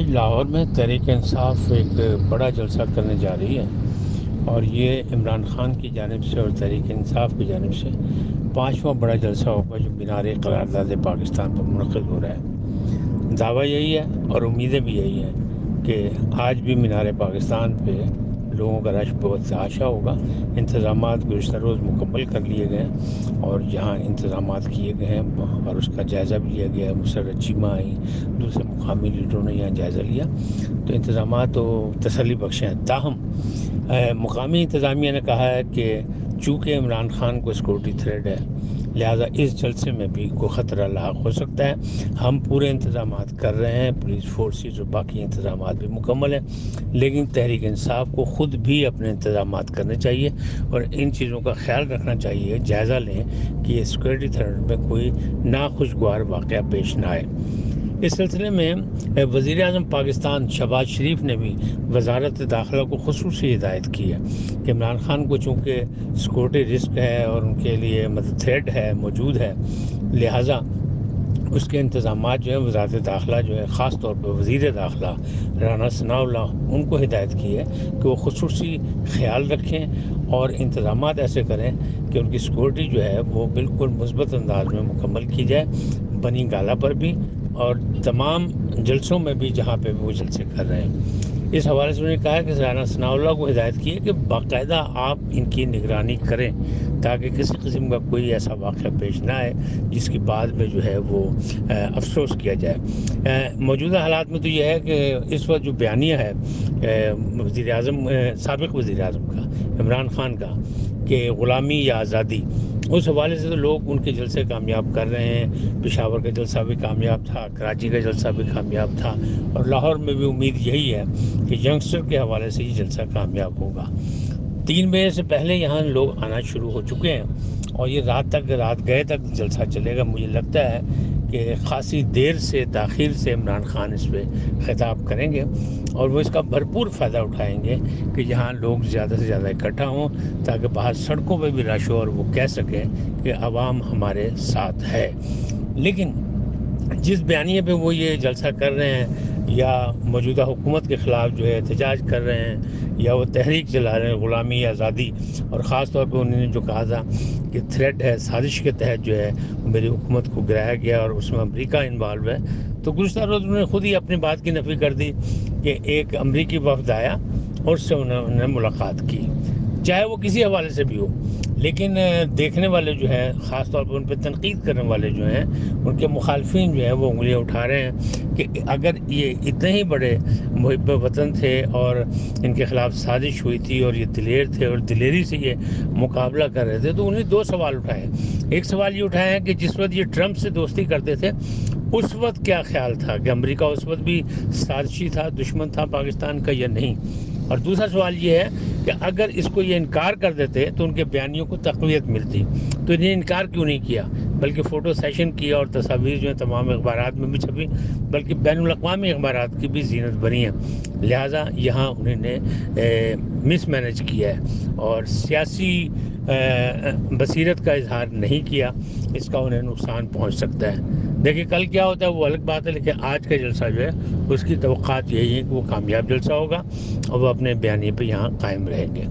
آج لاہور میں تحریک انصاف ایک بڑا جلسہ کرنے جا رہی ہے اور یہ عمران خان کی جانب سے اور تحریک انصاف کی جانب سے 5واں بڑا جلسہ ہوگا جو مینار قرارداد پاکستان پر منعقد ہو رہا ہے۔ دعویٰ یہی ہے اور امیدیں بھی یہی ہیں کہ آج بھی مینار پاکستان پہ لوگوں کا رش بہت تحاشا ہوگا۔ انتظامات گزشتہ روز مکمل کر لیے گئے ہیں اور جہاں انتظامات کیے گئے ہیں اور اس کا جائزہ بھی لیا گیا ہے، مسرت چیمہ آئیں، دوسرے مقامی لیڈروں نے یہاں جائزہ لیا تو انتظامات تو تسلی بخش ہیں۔ تاہم مقامی انتظامیہ نے کہا ہے کہ چونکہ عمران خان کو سیکورٹی تھریٹ ہے لہٰذا اس جلسے میں بھی کوئی خطرہ لاحق ہو سکتا ہے۔ ہم پورے انتظامات کر رہے ہیں، پولیس فورسز اور باقی انتظامات بھی مکمل ہیں، لیکن تحریک انصاف کو خود بھی اپنے انتظامات کرنے چاہیے اور ان چیزوں کا خیال رکھنا چاہیے، جائزہ لیں کہ یہ سیکورٹی تھریٹ میں کوئی ناخوشگوار واقعہ پیش نہ آئے۔ اس سلسلے میں وزیر اعظم پاکستان شہباز شریف نے بھی وزارت داخلہ کو خصوصی ہدایت کی ہے کہ عمران خان کو چونکہ سیکورٹی رسک ہے اور ان کے لیے تھریٹ ہے موجود ہے، لہٰذا اس کے انتظامات جو ہیں وزارت داخلہ جو ہے خاص طور پہ وزیر داخلہ رانا ثناء اللہ ان کو ہدایت کی ہے کہ وہ خصوصی خیال رکھیں اور انتظامات ایسے کریں کہ ان کی سیکورٹی جو ہے وہ بالکل مثبت انداز میں مکمل کی جائے، بنی گالہ پر بھی اور تمام جلسوں میں بھی جہاں پہ بھی وہ جلسے کر رہے ہیں۔ اس حوالے سے انہوں نے کہا کہ رانا ثناء اللہ کو ہدایت کی ہے کہ باقاعدہ آپ ان کی نگرانی کریں تاکہ کسی قسم کا کوئی ایسا واقعہ پیش نہ آئے جس کی بعد میں جو ہے وہ افسوس کیا جائے۔ موجودہ حالات میں تو یہ ہے کہ اس وقت جو بیانیہ ہے وزیر اعظم سابق وزیر اعظم کا عمران خان کا کہ غلامی یا آزادی، اس حوالے سے تو لوگ ان کے جلسے کامیاب کر رہے ہیں۔ پشاور کا جلسہ بھی کامیاب تھا، کراچی کا جلسہ بھی کامیاب تھا اور لاہور میں بھی امید یہی ہے کہ ینگسٹر کے حوالے سے یہ جلسہ کامیاب ہوگا۔ 3 بجے سے پہلے یہاں لوگ آنا شروع ہو چکے ہیں اور یہ رات گئے تک جلسہ چلے گا۔ مجھے لگتا ہے کہ خاصی دیر سے تاخیر سے عمران خان اس پہ خطاب کریں گے اور وہ اس کا بھرپور فائدہ اٹھائیں گے کہ یہاں لوگ زیادہ سے زیادہ اکٹھا ہوں تاکہ باہر سڑکوں پہ بھی رش ہو اور وہ کہہ سکیں کہ عوام ہمارے ساتھ ہے۔ لیکن جس بیانیے پہ وہ یہ جلسہ کر رہے ہیں یا موجودہ حکومت کے خلاف جو ہے احتجاج کر رہے ہیں یا وہ تحریک چلا رہے ہیں غلامی آزادی، اور خاص طور پہ انہوں نے جو کہا تھا کہ تھریٹ ہے، سازش کے تحت جو ہے میری حکومت کو گرایا گیا اور اس میں امریکہ انوالو ہے، تو گزشتہ روز انہوں نے خود ہی اپنی بات کی نفی کر دی کہ ایک امریکی وفد آیا اور اس سے انہوں نے ملاقات کی، چاہے وہ کسی حوالے سے بھی ہو۔ لیکن دیکھنے والے جو ہیں خاص طور پر ان پہ تنقید کرنے والے جو ہیں ان کے مخالفین جو ہیں وہ انگلیاں اٹھا رہے ہیں کہ اگر یہ اتنے ہی بڑے محب وطن تھے اور ان کے خلاف سازش ہوئی تھی اور یہ دلیر تھے اور دلیری سے یہ مقابلہ کر رہے تھے، تو انہیں 2 سوال اٹھائے۔ ایک سوال یہ اٹھایا کہ جس وقت یہ ٹرمپ سے دوستی کرتے تھے اس وقت کیا خیال تھا کہ امریکہ اس وقت بھی سازشی تھا، دشمن تھا پاکستان کا یا نہیں، اور دوسرا سوال یہ ہے کہ اگر اس کو یہ انکار کر دیتے تو ان کے بیانیوں کو تقویت ملتی، تو انہیں انکار کیوں نہیں کیا بلکہ فوٹو سیشن کیا اور تصاویر جو ہیں تمام اخبارات میں بھی چھپی، بلکہ بین الاقوامی اخبارات کی بھی زینت بنی ہے۔ لہٰذا یہاں انہوں نے مس مینج کیا ہے اور سیاسی بصیرت کا اظہار نہیں کیا، اس کا انہیں نقصان پہنچ سکتا ہے۔ دیکھیں کل کیا ہوتا ہے وہ الگ بات ہے، لیکن آج کا جلسہ جو ہے اس کی توقعات یہی ہے کہ وہ کامیاب جلسہ ہوگا اور وہ اپنے بیانیے پہ یہاں قائم رہیں گے۔